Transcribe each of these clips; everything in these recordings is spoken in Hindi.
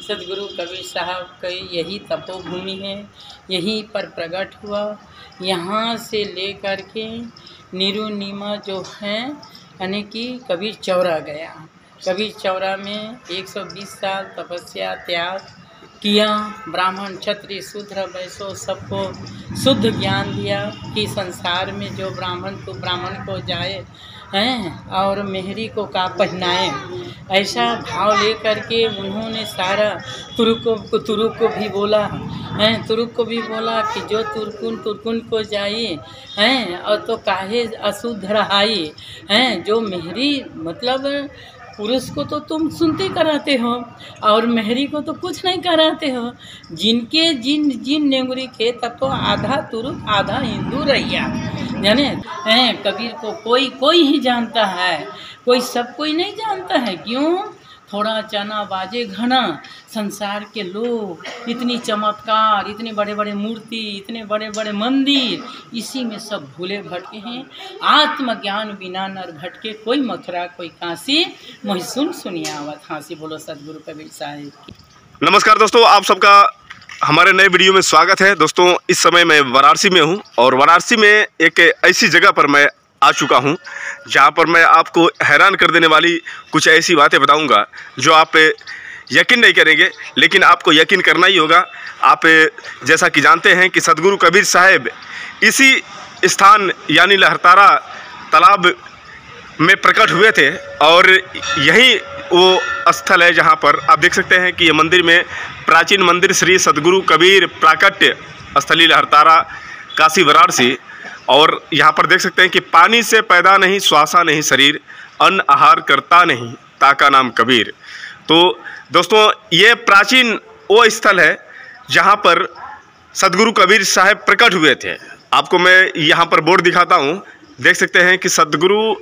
सदगुरु कबीर साहब की यही तपोभूमि है, यहीं पर प्रकट हुआ। यहाँ से लेकर के निरुनिमा जो है यानी कि कबीर चौरा गया। कबीर चौरा में 120 साल तपस्या त्याग किया। ब्राह्मण क्षत्रिय शूद्र वैश्य सबको शुद्ध ज्ञान दिया कि संसार में जो ब्राह्मण को जाए हैं और मेहरी को का पहनाए, ऐसा भाव लेकर के उन्होंने सारा तुरुक को भी बोला हैं, तुरुक को भी बोला कि जो तुरकुन को जाइए हैं और तो काहे अशुद्ध रहाई हैं। जो मेहरी मतलब पुरुष को तो तुम सुनते कराते हो और मेहरी को तो कुछ नहीं कराते हो। जिनके जिन नेंगुरी के तब तो आधा तुरुक आधा हिंदू रहिया जाने हैं। कबीर को कोई ही जानता है, कोई सब कोई नहीं जानता है। क्यों? थोड़ा चना बाजे घना संसार के लोग इतनी चमत्कार, इतने बड़े बड़े मूर्ति, इतने बड़े बड़े मंदिर, इसी में सब भूले भटके हैं। आत्मज्ञान बिना नर भटके, कोई मथुरा कोई काशी, मोहि सुनिए आवत हाँसी। बोलो सदगुरु कबीर साहिब की। नमस्कार दोस्तों, आप सबका हमारे नए वीडियो में स्वागत है। दोस्तों, इस समय मैं वाराणसी में हूं और वाराणसी में एक ऐसी जगह पर मैं आ चुका हूं जहां पर मैं आपको हैरान कर देने वाली कुछ ऐसी बातें बताऊंगा जो आप यकीन नहीं करेंगे, लेकिन आपको यकीन करना ही होगा। आप जैसा कि जानते हैं कि सदगुरु कबीर साहब इसी स्थान यानी लहरतारा तालाब में प्रकट हुए थे और यही वो स्थल है जहां पर आप देख सकते हैं कि ये मंदिर में प्राचीन मंदिर श्री सदगुरु कबीर प्राकट्य स्थली लहरतारा काशी वाराणसी। और यहाँ पर देख सकते हैं कि पानी से पैदा नहीं श्वासा नहीं शरीर, अन्न आहार करता नहीं ताका नाम कबीर। तो दोस्तों, ये प्राचीन वो स्थल है जहाँ पर सदगुरु कबीर साहब प्रकट हुए थे। आपको मैं यहाँ पर बोर्ड दिखाता हूँ, देख सकते हैं कि सदगुरु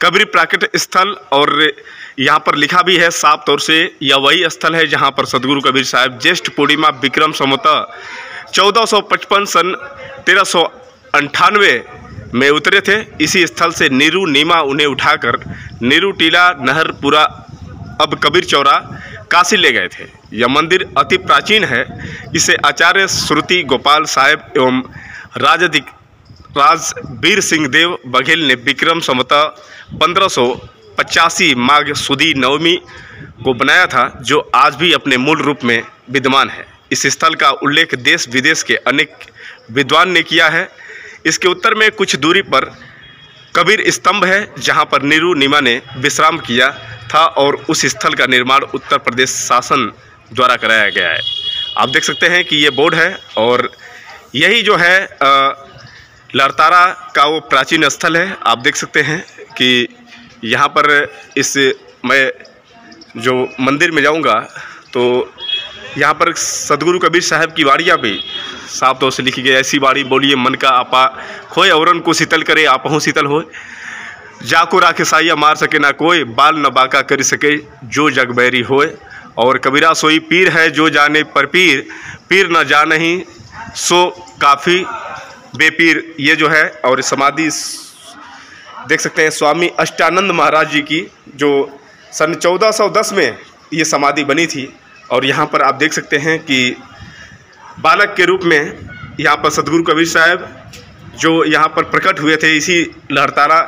कबीर प्राकट्य स्थल, और यहाँ पर लिखा भी है साफ तौर से यह वही स्थल है जहाँ पर सदगुरु कबीर साहब ज्येष्ठ पूर्णिमा विक्रम संवत 1455 सन 1398 में उतरे थे। इसी स्थल से नीरू नीमा उन्हें उठाकर नीरू टीला नहरपुरा अब कबीर चौरा काशी ले गए थे। यह मंदिर अति प्राचीन है। इसे आचार्य श्रुति गोपाल साहेब एवं राजवीर सिंह देव बघेल ने विक्रम संवत 1585 माघ सुदी नवमी को बनाया था, जो आज भी अपने मूल रूप में विद्यमान है। इस स्थल का उल्लेख देश विदेश के अनेक विद्वान ने किया है। इसके उत्तर में कुछ दूरी पर कबीर स्तंभ है जहां पर नीरू नीमा ने विश्राम किया था और उस स्थल का निर्माण उत्तर प्रदेश शासन द्वारा कराया गया है। आप देख सकते हैं कि ये बोर्ड है और यही जो है लहरतारा का वो प्राचीन स्थल है। आप देख सकते हैं कि यहाँ पर इस मैं जो मंदिर में जाऊँगा तो यहाँ पर सदगुरु कबीर साहब की वाड़ियाँ भी साफ तौर से लिखी गई। ऐसी वाड़ी बोलिए मन का आपा खोए, औरन को शीतल करे आपहु शीतल होए, जाको राखे साइया मार सके ना कोई, बाल न बाका कर सके जो जग बैरी होए, और कबीरा सोई पीर है जो जाने पर पीर, पीर न जाने ही सो काफ़ी बेपीर। ये जो है और समाधि देख सकते हैं स्वामी अष्टानंद महाराज जी की, जो सन 1410 में ये समाधि बनी थी। और यहाँ पर आप देख सकते हैं कि बालक के रूप में यहाँ पर सदगुरु कबीर साहब जो यहाँ पर प्रकट हुए थे इसी लहरतारा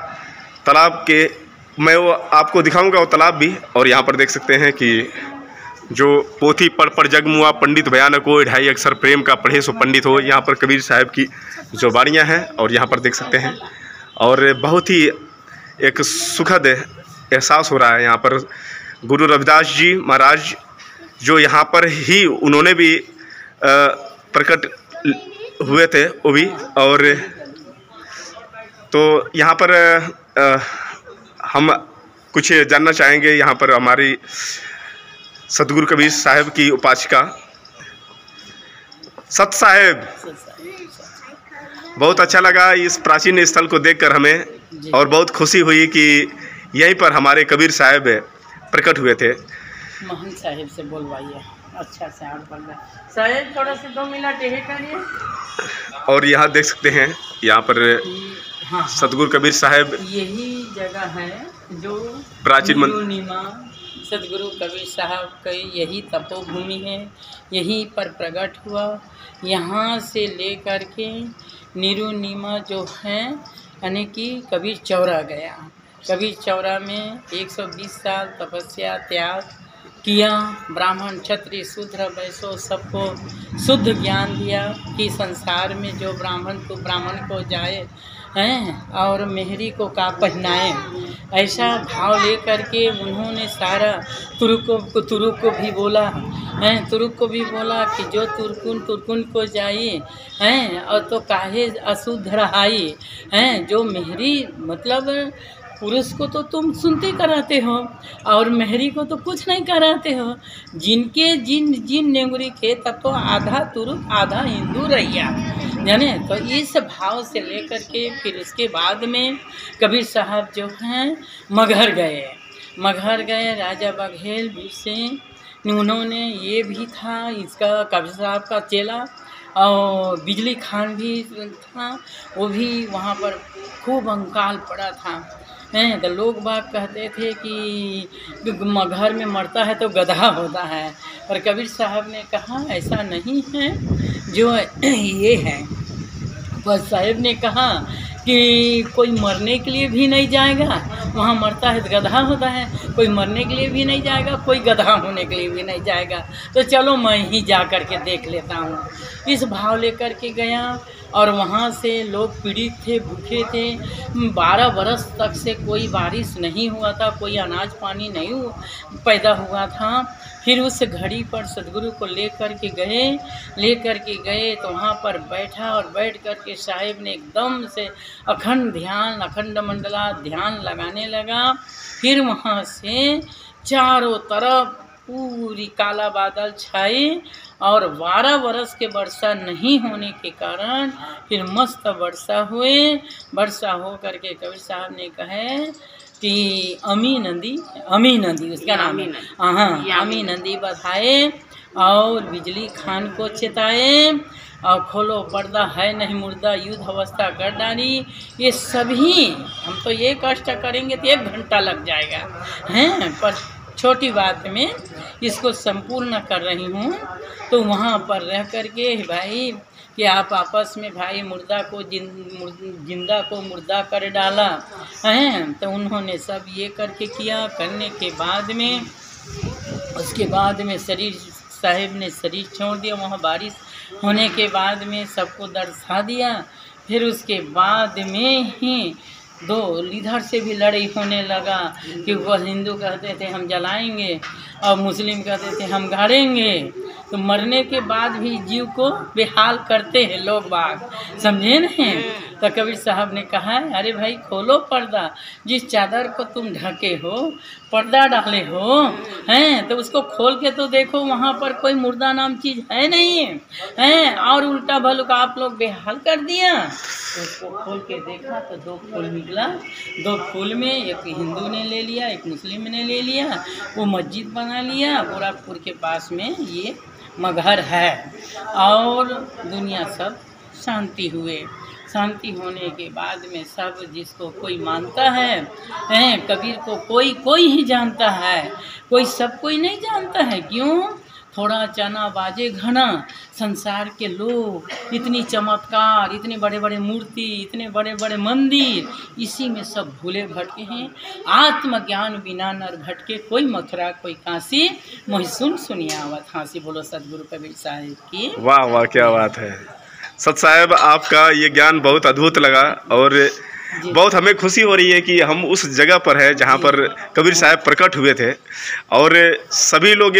तालाब के, मैं वो आपको दिखाऊंगा वो तालाब भी। और यहाँ पर देख सकते हैं कि जो पोथी पढ़ जगमुआ पंडित बयान को ढाई अक्षर प्रेम का पढ़े सो पंडित हो, यहाँ पर कबीर साहब की जो वाड़ियाँ हैं और यहाँ पर देख सकते हैं। और बहुत ही एक सुखद एहसास हो रहा है यहाँ पर। गुरु रविदास जी महाराज जो यहाँ पर ही उन्होंने भी प्रकट हुए थे वो भी। और तो यहाँ पर हम कुछ जानना चाहेंगे। यहाँ पर हमारी सदगुरु कबीर साहब की उपासिका सत साहेब, बहुत अच्छा लगा इस प्राचीन स्थल को देखकर हमें, और बहुत खुशी हुई कि यहीं पर हमारे कबीर साहब प्रकट हुए थे। मोहन साहिब से बोलवाइए, अच्छा से आप बोल रहे साहेब, थोड़ा से 2 मिनट यही करिए। और यहाँ देख सकते हैं यहाँ पर सदगुरु कबीर साहब, यही जगह है जो प्राचीन नीमा सदगुरु कबीर साहब की यही तपोभूमि है, यहीं पर प्रकट हुआ। यहाँ से लेकर के निरुनिमा जो है यानी कि कबीर चौरा गया। कबीर चौरा में 120 साल तपस्या त्याग किया। ब्राह्मण क्षत्रिय शूद्र वैश्य सबको शुद्ध ज्ञान दिया कि संसार में जो ब्राह्मण को जाए हैं और मेहरी को का पहनाए, ऐसा भाव लेकर के उन्होंने सारा तुरुक को भी बोला हैं, तुरुक को भी बोला कि जो तुरकुन को जाइए हैं और तो काहे अशुद्ध रहाई हैं। जो मेहरी मतलब पुरुष को तो तुम सुनते कराते हो और मेहरी को तो कुछ नहीं कराते हो। जिनके जिन नेंगुरी खे तब तो आधा तुरुक आधा हिंदू रहिया जाने। तो इस भाव से लेकर के फिर उसके बाद में कबीर साहब जो हैं मगहर गए। राजा बघेल से उन्होंने ये भी था इसका कबीर साहब का चेला और बिजली खान भी था, वो भी वहाँ पर खूब अंकाल पड़ा था हैं। तो लोग बाग कहते थे कि मगहर में मरता है तो गधा होता है, पर कबीर साहब ने कहा ऐसा नहीं है जो ये है। पर साहब ने कहा कि कोई मरने के लिए भी नहीं जाएगा, वहाँ मरता है तो गधा होता है, कोई मरने के लिए भी नहीं जाएगा, कोई गधा होने के लिए भी नहीं जाएगा, तो चलो मैं ही जा कर के देख लेता हूँ। इस भाव लेकर के गया और वहाँ से लोग पीड़ित थे, भूखे थे। 12 बरस तक से कोई बारिश नहीं हुआ था, कोई अनाज पानी नहीं पैदा हुआ था। फिर उस घड़ी पर सदगुरु को लेकर के गए तो वहाँ पर बैठा और बैठ कर के साहिब ने एकदम से अखंड मंडला ध्यान लगाने लगा। फिर वहाँ से चारों तरफ पूरी काला बादल छाए और 12 बरस के वर्षा नहीं होने के कारण फिर मस्त वर्षा हो करके कबीर साहब ने कहे कि अमी नदी उसका नाम है, हाँ अमी नदी बधाए और बिजली खान को चेताए और खोलो पर्दा है नहीं मुर्दा युद्ध अवस्था कर डाली। ये सभी हम तो ये कष्ट करेंगे तो 1 घंटा लग जाएगा हैं, पर छोटी बात में इसको संपूर्ण कर रही हूँ। तो वहाँ पर रह कर के भाई कि आप आपस में भाई मुर्दा को जिंदा को मुर्दा कर डाला हैं। तो उन्होंने सब ये करके किया। करने के बाद में उसके बाद में साहिब ने शरीर छोड़ दिया। वहाँ बारिश होने के बाद में सबको दर्शा दिया। फिर उसके बाद में ही 2 इधर से भी लड़ाई होने लगा कि वह हिंदू कहते थे हम जलाएंगे और मुस्लिम कहते थे हम गाड़ेंगे। तो मरने के बाद भी जीव को बेहाल करते हैं लोग बाग, समझे नहीं। तो कबीर साहब ने कहा अरे भाई खोलो पर्दा, जिस चादर को तुम ढके हो पर्दा डाले हो हैं तो उसको खोल के तो देखो, वहाँ पर कोई मुर्दा नाम चीज़ है नहीं हैं, और उल्टा भलुका आप लोग बेहाल कर दिया। तो उसको खोल के देखा तो 2 फूल निकला। 2 फूल में एक हिंदू ने ले लिया, एक मुस्लिम ने ले लिया, वो मस्जिद बना लिया। गोरखपुर के पास में ये मगहर है और दुनिया सब शांति हुए। शांति होने के बाद में सब जिसको कोई मानता है कबीर को कोई ही जानता है, कोई सब कोई नहीं जानता है। क्यों? थोड़ा चना बाजे घना, संसार के लोग इतनी चमत्कार, इतने बड़े बड़े मूर्ति, इतने बड़े बड़े मंदिर, इसी में सब भूले भटके हैं। आत्मज्ञान बिना नर भटके, कोई मथुरा कोई काशी, मोहि सुन सुनिया आवत हाँसी। बोलो सदगुरु कबीर साहिब की। वाह वाह, क्या बात है सत साहब, आपका ये ज्ञान बहुत अद्भुत लगा और बहुत हमें खुशी हो रही है कि हम उस जगह पर हैं जहाँ पर कबीर साहब प्रकट हुए थे। और सभी लोग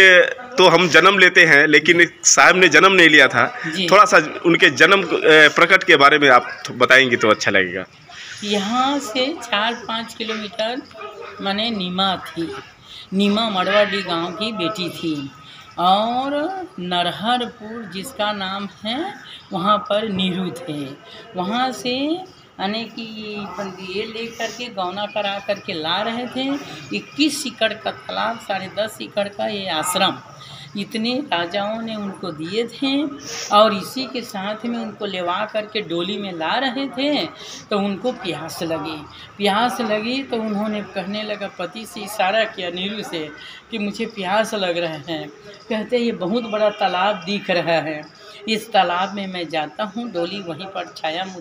तो हम जन्म लेते हैं लेकिन साहब ने जन्म नहीं लिया था। थोड़ा सा उनके जन्म प्रकट के बारे में आप बताएंगे तो अच्छा लगेगा। यहाँ से 4-5 किलोमीटर माने नीमा मड़वाडी गांव की बेटी थी और नरहरपुर जिसका नाम है वहाँ पर नीरू थे। वहाँ से यानी कि ये ले करके गौना करा करके ला रहे थे। 21 एकड़ का तालाब, 10.5 एकड़ का ये आश्रम, इतने राजाओं ने उनको दिए थे और इसी के साथ में उनको लेवा करके डोली में ला रहे थे। तो उनको प्यास लगी तो उन्होंने कहने लगा, पति से इशारा किया नीरू से कि मुझे प्यास लग रहे हैं। कहते ये बहुत बड़ा तालाब दिख रहा है, इस तालाब में मैं जाता हूँ। डोली वहीं पर छाया में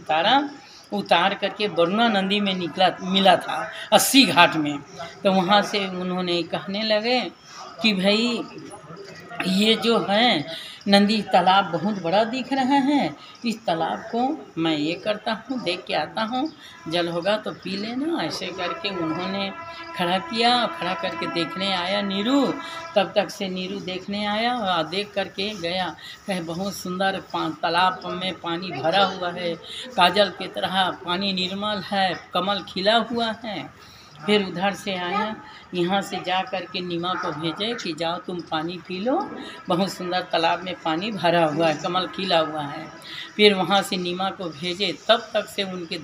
उतार करके वरुणा नदी में मिला था 80 घाट में। तो वहाँ से उन्होंने कहने लगे कि भाई ये जो है नदी तालाब बहुत बड़ा दिख रहा है, इस तालाब को मैं ये करता हूँ, देख के आता हूँ, जल होगा तो पी लेना। ऐसे करके उन्होंने खड़ा किया। खड़ा करके देखने आया नीरू। तब तक से नीरू देखने आया और देख करके गया। कहे बहुत सुंदर तालाब में पानी भरा हुआ है, काजल की तरह पानी निर्मल है, कमल खिला हुआ है। फिर उधर से आया, यहाँ से जा कर के नीमा को भेजे कि जाओ तुम पानी पी लो, बहुत सुंदर तालाब में पानी भरा हुआ है, कमल खिला हुआ है। फिर वहाँ से नीमा को भेजे। तब तक से उनके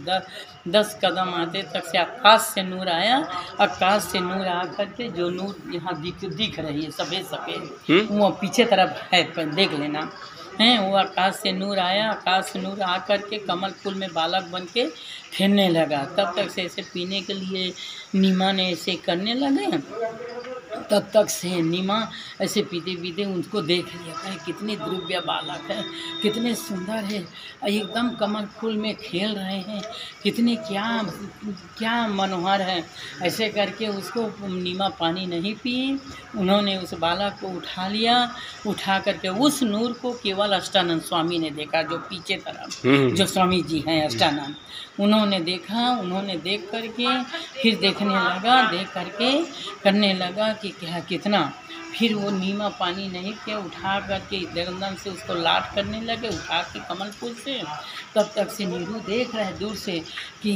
10 कदम आते तक से आकाश से नूर आया। आकाश से नूर आ करके जो नूर यहाँ दिख रही है सफ़ेद वो पीछे तरफ है, देख लेना हैं। वो आकाश से नूर आया। आकाश से नूर आ करके कमल फूल में बालक बन के फिरने लगा। तब तक से ऐसे पीने के लिए नीमा ने ऐसे करने लगे। तब तक से नीमा ऐसे पीते पीते उनको देख लिया। कहे कितनी द्रव्य बालक है, कितने सुंदर है, एकदम कमल फूल में खेल रहे हैं, कितने क्या मनोहर है। ऐसे करके उसको नीमा पानी नहीं पी। उन्होंने उस बालक को उठा लिया। उठा करके उस नूर को केवल अष्टानंद स्वामी ने देखा, जो पीछे तरफ जो स्वामी जी हैं अष्टानंद, उन्होंने देखा। उन्होंने देख करके फिर देखने लगा, देख करके करने लगा कि क्या कितना। फिर वो नीमा पानी नहीं पिया, उठा करके दरंदन से उसको लाट करने लगे, उठा के कमल फूल से। तब तक से नीरू देख रहा है दूर से कि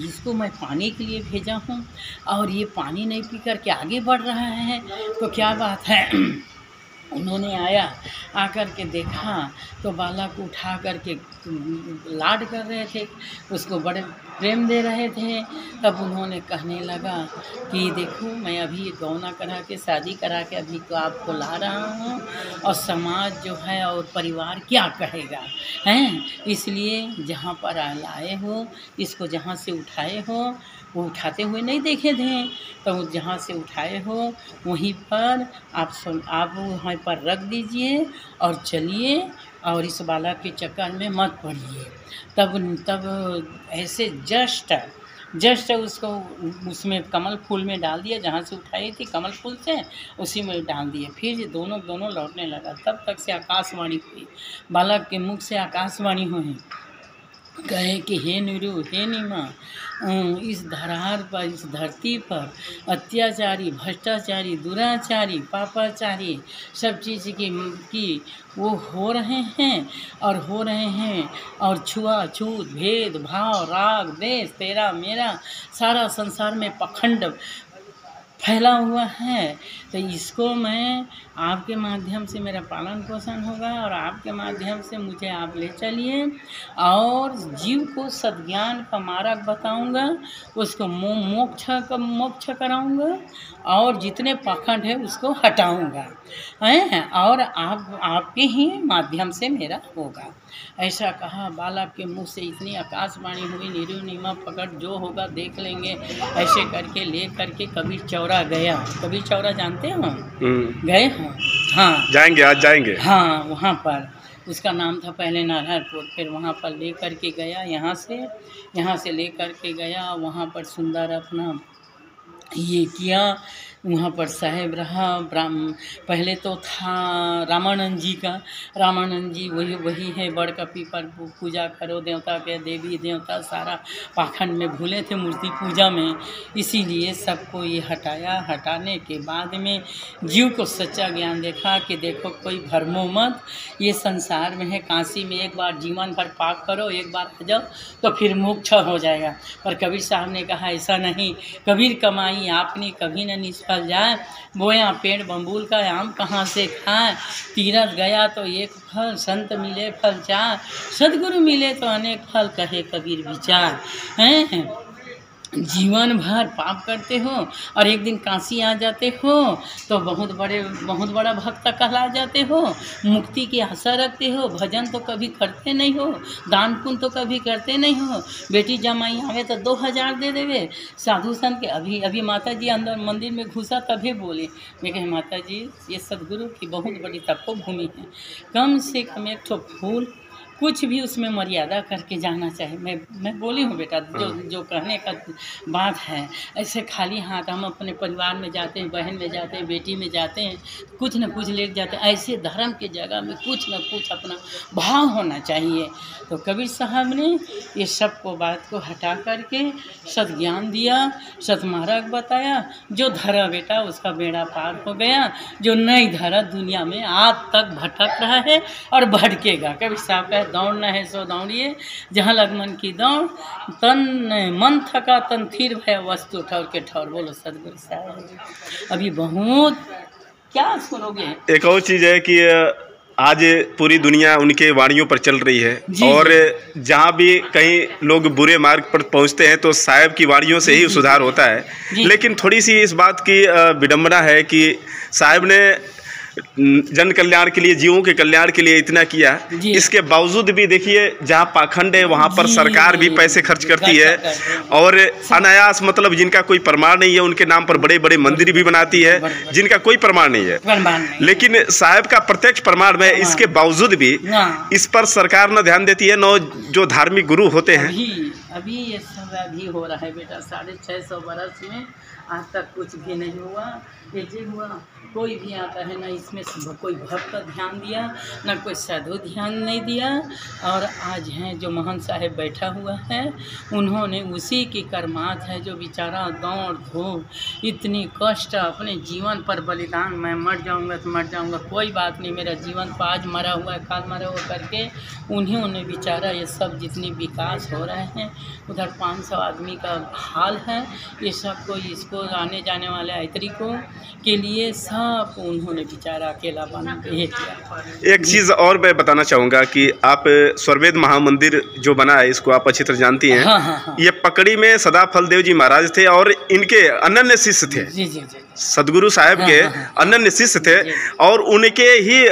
इसको मैं पानी के लिए भेजा हूँ और ये पानी नहीं पी करके आगे बढ़ रहा है, तो क्या बात है। उन्होंने आकर के देखा तो बालक को उठा करके लाड कर रहे थे, उसको बड़े प्रेम दे रहे थे। तब उन्होंने कहने लगा कि देखो मैं अभी गौना करा के शादी करा के अभी तो आपको ला रहा हूँ, और समाज जो है और परिवार क्या कहेगा हैं, इसलिए जहाँ पर लाए हो, इसको जहाँ से उठाए हो, वो उठाते हुए नहीं देखे थे, तो जहाँ से उठाए हो वहीं पर आप वहाँ पर रख दीजिए और चलिए, और इस बालक के चक्कर में मत पड़िए। तब ऐसे जस्ट उसको उसमें कमल फूल में डाल दिया, जहाँ से उठाई थी कमल फूल से उसी में डाल दिए। फिर ये दोनों लौटने लगा। तब तक से आकाशवाणी हुई, बालक के मुख से आकाशवाणी हुई, कहे कि हे नीरू, हे नीमा, इस धरार पर, इस धरती पर अत्याचारी, भ्रष्टाचारी, दुराचारी, पापाचारी सब चीज़ की वो हो रहे हैं और छुआछूत, भेदभाव, राग, द्वेष, तेरा मेरा सारा संसार में पाखंड फैला हुआ है। तो इसको मैं आपके माध्यम से मेरा पालन पोषण होगा, और आपके माध्यम से मुझे आप ले चलिए और जीव को सद्ज्ञान का मार्ग बताऊंगा, उसको मोक्ष कराऊंगा, और जितने पाखंड है उसको हटाऊंगा और आपके ही माध्यम से मेरा होगा। ऐसा कहा। बालक के मुँह से इतनी आकाशवाणी हुई, नीरू नीमा पकड़, जो होगा देख लेंगे। ऐसे करके ले करके कबीर चौरा गया। कबीर चौरा जानते हो? गए हो? हाँ, जाएंगे, आज जाएंगे। हाँ, वहाँ पर उसका नाम था पहले नारायणपुर। फिर वहाँ पर ले करके गया, यहाँ से ले करके गया। वहाँ पर सुंदर अपना ये किया, वहाँ पर साहेब रहा। पहले तो था रामानंद जी का, रामानंद जी वही है, बड़ का पीपर पूजा करो, देवता के देवी देवता सारा पाखंड में भूले थे मूर्ति पूजा में, इसीलिए सबको ये हटाया। हटाने के बाद में जीव को सच्चा ज्ञान देखा कि देखो कोई भरमो मत, ये संसार में है, काशी में एक बार जीवन भर पाप करो, एक बार आ जाओ तो फिर मोक्ष हो जाएगा। पर कबीर साहब ने कहा ऐसा नहीं, कबीर कमाई आपने कभी न निष्फल जाए, बोया पेड़ बम्बूल का आम कहाँ से खाए, तीरथ गया तो एक फल, संत मिले फल चार, सदगुरु मिले तो अनेक फल, कहे कबीर विचार हैं। जीवन भर पाप करते हो और एक दिन काशी आ जाते हो तो बहुत बड़ा भक्त कहला जाते हो, मुक्ति की आशा रखते हो, भजन तो कभी करते नहीं हो, दान पुण्य तो कभी करते नहीं हो, बेटी जमाई आवे तो 2000 दे देवे, साधु संत के अभी माता जी अंदर मंदिर में घुसा तभी बोले, मैं कहे माता जी ये सदगुरु की बहुत बड़ी तपोभूमि है, कम से कम एक ठो फूल कुछ भी उसमें मर्यादा करके जाना चाहिए। मैं बोली हूँ बेटा, जो कहने का बात है, ऐसे खाली हाथ हम अपने परिवार में जाते हैं, बहन में जाते हैं, बेटी में जाते हैं, कुछ न कुछ लेके जाते हैं, ऐसे धर्म के जगह में कुछ न कुछ अपना भाव होना चाहिए। तो कबीर साहब ने ये सब को बात को हटा करके सद्ज्ञान दिया, सतमार्ग बताया, जो धरा बेटा उसका बेड़ा पार हो गया, जो नहीं धरा दुनिया में आज तक भटक रहा है और भटकेगा। कबीर साहब का दौड़ना है सो दौड़िए, जहाँ लग मन की दौड़, तन मन थका तन थीर भय वस्तु ठौर के ठौर। बोलो सदगुरु साहब। अभी बहुत क्या सुनोगे। एक और चीज़ है कि आज पूरी दुनिया उनके वाणियों पर चल रही है और जहाँ भी कहीं लोग बुरे मार्ग पर पहुँचते हैं तो साहब की वाणियों से ही सुधार होता है। लेकिन थोड़ी सी इस बात की विडंबना है कि साहब ने जन कल्याण के लिए, जीवों के कल्याण के लिए इतना किया, इसके बावजूद भी देखिए जहाँ पाखंड है वहाँ पर सरकार भी पैसे खर्च करती है और अनायास, मतलब जिनका कोई प्रमाण नहीं है उनके नाम पर बड़े बड़े मंदिर भी बनाती है जिनका कोई प्रमाण नहीं है। लेकिन साहब का प्रत्यक्ष प्रमाण है, इसके बावजूद भी इस पर सरकार न ध्यान देती है, न जो धार्मिक गुरु होते हैं। अभी ये सब अभी हो रहा है बेटा, 650 बरस में आज तक कुछ भी नहीं हुआ। ये जो हुआ कोई भी आता है ना, इसमें कोई भक्त ध्यान दिया ना कोई साधु ध्यान नहीं दिया। और आज हैं जो मोहन साहेब बैठा हुआ है, उन्होंने उसी की कर्मात है जो बेचारा दौड़ धूप इतनी कष्ट अपने जीवन पर बलिदान, मैं मर जाऊंगा तो मर जाऊंगा, कोई बात नहीं, मेरा जीवन तो आज मरा हुआ है काल मरा हुआ करके उन्होंने बेचारा ये सब जितनी विकास हो रहे हैं, उधर 500 आदमी का हाल है, ये सब को इसको आने जाने वाले यात्री को के लिए सब उन्होंने बेचारा अकेला बना के किया। एक चीज़ और मैं बताना चाहूँगा कि आप स्वर्वेद महामंदिर जो बना है इसको आप अच्छी तरह जानती हैं। हाँ। ये पकड़ी में सदाफल देव जी महाराज थे और इनके अनन्य शिष्य थे। जी। सदगुरु साहब के अनन्य शिष्य थे और उनके ही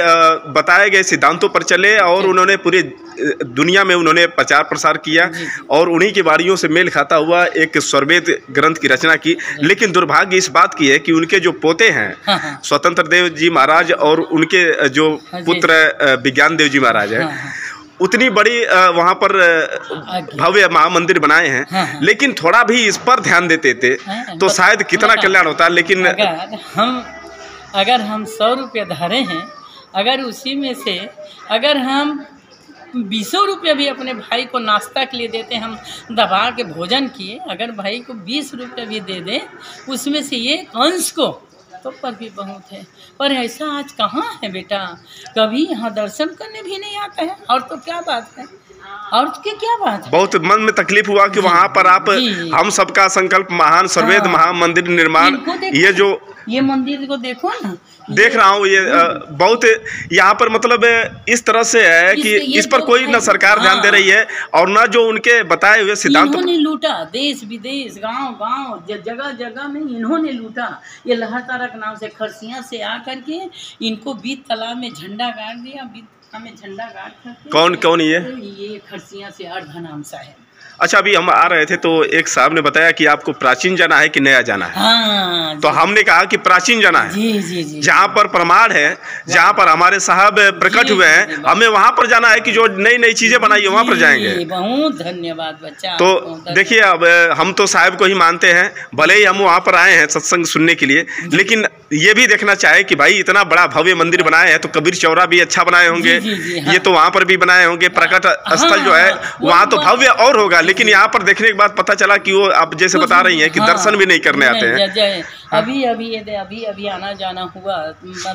बताए गए सिद्धांतों पर चले और उन्होंने पूरी दुनिया में उन्होंने प्रचार प्रसार किया और उन्हीं की वाणियों से मेल खाता हुआ एक स्वर्वेद ग्रंथ की रचना की। लेकिन दुर्भाग्य इस बात की है कि उनके जो पोते हैं स्वतंत्र देव जी महाराज और उनके जो पुत्र विज्ञान देव जी महाराज हैं, उतनी बड़ी वहाँ पर भव्य महामंदिर बनाए हैं, लेकिन थोड़ा भी इस पर ध्यान देते थे तो शायद कितना कल्याण होता। लेकिन अगर हम 100 रुपये धरे हैं, अगर उसी में से अगर हम 20 रुपये भी अपने भाई को नाश्ता के लिए देते, हम दबा के भोजन किए, अगर भाई को 20 रुपये भी दे दें उसमें से ये अंश को तो पर भी बहुत है। पर ऐसा आज कहाँ है बेटा, कभी यहाँ दर्शन करने भी नहीं आता है। और तो क्या बात है, और क्या बात है। बहुत मन में तकलीफ हुआ कि वहाँ पर आप हम सबका संकल्प महान स्वर्वेद महामंदिर निर्माण, ये मंदिर को देखो ना, देख रहा हूँ, ये बहुत यहाँ पर मतलब इस तरह से है कि इस पर कोई न सरकार ध्यान दे रही है और न जो उनके बताए हुए सिद्धांत। इन्होंने लूटा, देश विदेश गांव जगह जगह में इन्होंने लूटा। ये लहर तारक नाम से खरसिया से आकर के इनको बीत तालाब में झंडा गाड़ दिया, बीत में झंडा गाड़ करके। कौन ये खरसिया से अर्ध नाम साहब। अच्छा, अभी हम आ रहे थे तो एक साहब ने बताया कि आपको प्राचीन जाना है कि नया जाना है। हाँ, तो हमने कहा कि प्राचीन जाना है। जी। जहाँ पर प्रमाण है, जहाँ पर हमारे साहब प्रकट हुए हैं, हमें वहाँ पर जाना है कि जो नई नई चीजें बनाई है वहाँ पर जाएंगे। बहुत धन्यवाद बच्चा। तो देखिए, अब हम तो साहब को ही मानते हैं, भले ही हम वहाँ पर आए हैं सत्संग सुनने के लिए, लेकिन ये भी देखना चाहे कि भाई इतना बड़ा भव्य मंदिर बनाए हैं तो कबीर चौरा भी अच्छा बनाए होंगे। ये तो वहाँ पर भी बनाए होंगे, प्रकट स्थल जो है वहाँ तो भव्य और होगा, लेकिन यहाँ पर देखने के बाद पता चला कि वो आप जैसे बता रही हैं कि दर्शन भी नहीं करने आते हैं। अभी आना जाना हुआ,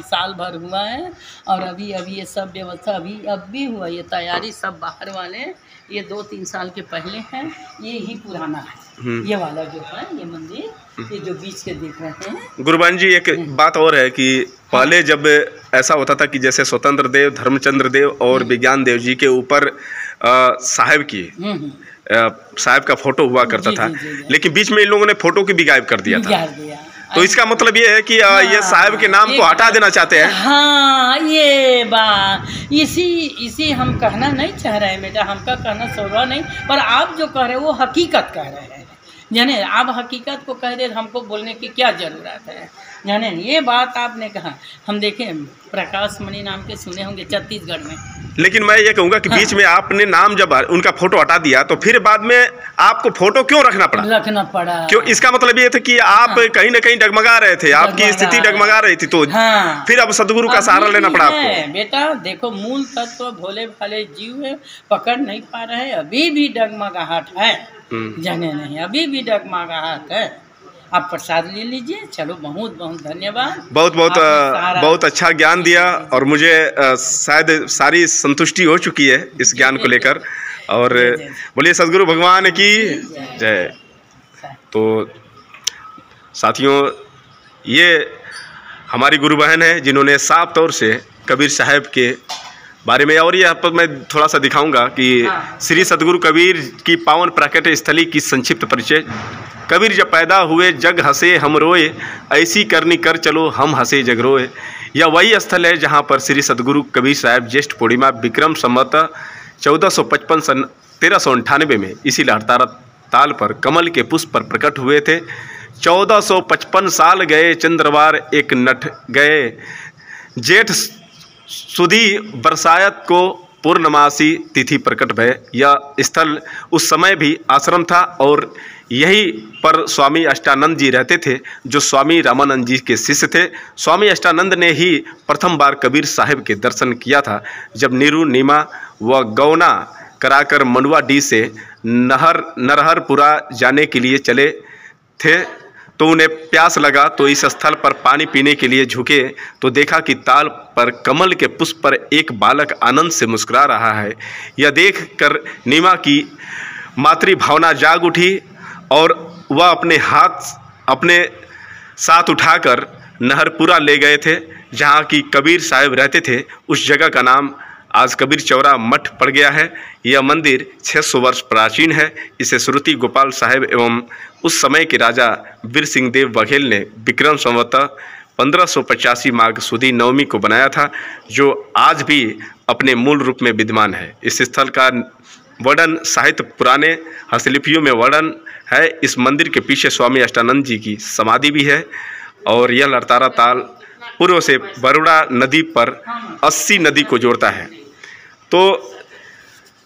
साल भर हुआ है और अभी ये सब व्यवस्था अभी हुआ। ये तैयारी सब बाहर वाले, ये 2-3 साल के पहले है, ये ही पुराना है। ये वाला जो है ये मंदिर, ये जो बीच के देख रहे हैं। गुरुबान जी, एक बात और है कि पहले जब ऐसा होता था कि जैसे स्वतंत्र देव, धर्मचंद्र देव और विज्ञान देव जी के ऊपर साहब की साहब का फोटो हुआ करता था, लेकिन बीच में इन लोगों ने फोटो की भी गायब कर दिया था। तो इसका मतलब ये है कि ये साहब के नाम को हटा देना चाहते हैं। हाँ, ये बात इसी हम कहना नहीं चाह रहे हैं बेटा, हमका कहना सोरा नहीं, पर आप जो कह रहे हो वो हकीकत कह रहे हैं, जाने आप हकीकत को कह रहे, हमको बोलने की क्या ज़रूरत है, जाने ये बात आपने कहा। हम देखें प्रकाश मणि नाम के सुने होंगे छत्तीसगढ़ में, लेकिन मैं ये कहूँगा कि हाँ। बीच में आपने नाम जब उनका फोटो हटा दिया तो फिर बाद में आपको फोटो क्यों रखना पड़ा? क्यों? इसका मतलब ये था कि आप हाँ। कहीं ना कहीं डगमगा रहे थे, आपकी स्थिति डगमगा रही थी, तो हाँ। फिर अब सदगुरु का सहारा लेना पड़ा आपको। बेटा देखो, मूल तत्व भोले भाले जीव है, पकड़ नहीं पा रहे, अभी भी डगमगाहट है, जाने नहीं, अभी भी डगमगाहट है। आप प्रसाद ले लीजिए। चलो, बहुत बहुत धन्यवाद। बहुत अच्छा ज्ञान दिया, और मुझे शायद सारी संतुष्टि हो चुकी है इस ज्ञान को लेकर। और बोलिए सद्गुरु भगवान की जय। तो साथियों, ये हमारी गुरु बहन है जिन्होंने साफ तौर से कबीर साहब के बारे में, और यहाँ पर मैं थोड़ा सा दिखाऊंगा कि श्री सद्गुरु कबीर की पावन प्राकट स्थली की संक्षिप्त परिचय। कबीर जब पैदा हुए जग हंसे हम रोए, ऐसी करनी कर चलो हम हंसे जग रोए। यह वही स्थल है जहाँ पर श्री सद्गुरु कबीर साहब ज्येष्ठ पूर्णिमा विक्रम संवत 1455 सन 1398 में इसी लहरतारा ताल पर कमल के पुष्प पर प्रकट हुए थे। 1455 साल गए चंद्रवार एक नठ गए, जेठ सुधी बरसायत को पूर्णमासी तिथि प्रकट भय। यह स्थल उस समय भी आश्रम था और यहीं पर स्वामी अष्टानंद जी रहते थे, जो स्वामी रामानंद जी के शिष्य थे। स्वामी अष्टानंद ने ही प्रथम बार कबीर साहब के दर्शन किया था जब नीरू नीमा व गौना कराकर मंडुआडीह से नरहरपुरा जाने के लिए चले थे। तो उन्हें प्यास लगा, तो इस स्थल पर पानी पीने के लिए झुके तो देखा कि ताल पर कमल के पुष्प पर एक बालक आनंद से मुस्कुरा रहा है। यह देखकर नीमा की मातृ भावना जाग उठी और वह अपने साथ उठाकर नहरपुरा ले गए थे, जहाँ की कबीर साहब रहते थे। उस जगह का नाम आज कबीर चौरा मठ पड़ गया है। यह मंदिर 600 वर्ष प्राचीन है। इसे श्रुति गोपाल साहब एवं उस समय के राजा वीर सिंह देव बघेल ने विक्रम संवत 1585 माघ सुदी नवमी को बनाया था, जो आज भी अपने मूल रूप में विद्यमान है। इस स्थल का वर्णन साहित्य पुराने हस्तलिपियों में वर्णन है। इस मंदिर के पीछे स्वामी अष्टानंद जी की समाधि भी है, और यह लहरतारा ताल पूर्व से बरुड़ा नदी पर 80 नदी को जोड़ता है। तो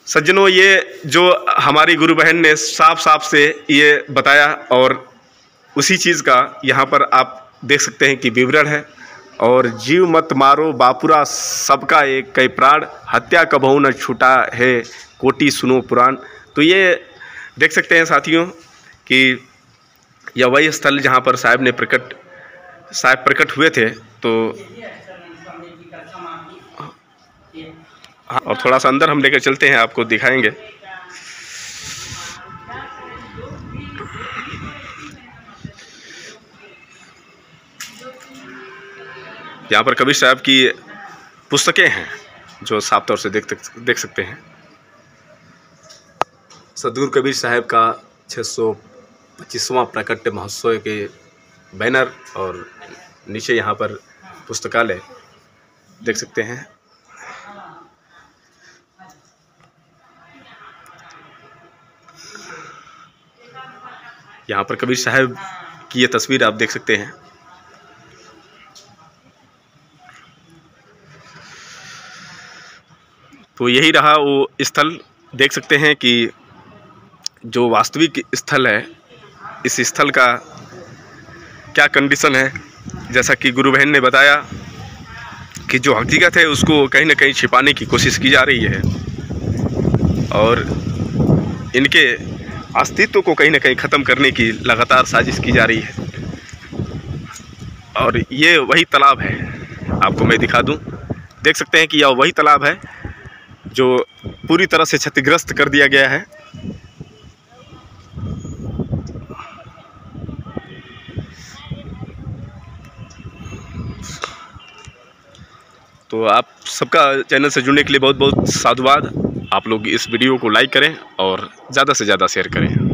सज्जनों, ये जो हमारी गुरु बहन ने साफ से ये बताया, और उसी चीज़ का यहाँ पर आप देख सकते हैं कि विवरण है। और जीव मत मारो बापुरा सबका एक कई प्राण, हत्या कबहू न छूटा है कोटि सुनो पुराण। तो ये देख सकते हैं साथियों कि यह वही स्थल जहाँ पर साहब प्रकट हुए थे। तो हाँ, और थोड़ा सा अंदर हम लेकर चलते हैं, आपको दिखाएंगे। यहाँ पर कबीर साहब की पुस्तकें हैं जो साफ तौर से देख सकते हैं। सद्गुरु कबीर साहब का 625वां प्रकट महोत्सव के बैनर, और नीचे यहाँ पर पुस्तकालय देख सकते हैं। यहाँ पर कबीर साहब की ये तस्वीर आप देख सकते हैं। तो यही रहा वो स्थल। देख सकते हैं कि जो वास्तविक स्थल है, इस स्थल का क्या कंडीशन है। जैसा कि गुरु बहन ने बताया कि जो हकीकत है उसको कहीं ना कहीं छिपाने की कोशिश की जा रही है, और इनके अस्तित्व को कहीं ना कहीं ख़त्म करने की लगातार साजिश की जा रही है। और ये वही तालाब है, आपको मैं दिखा दूं। देख सकते हैं कि यह वही तालाब है जो पूरी तरह से क्षतिग्रस्त कर दिया गया है। तो आप सबका चैनल से जुड़ने के लिए बहुत बहुत साधुवाद। आप लोग इस वीडियो को लाइक करें और ज़्यादा से ज़्यादा शेयर करें।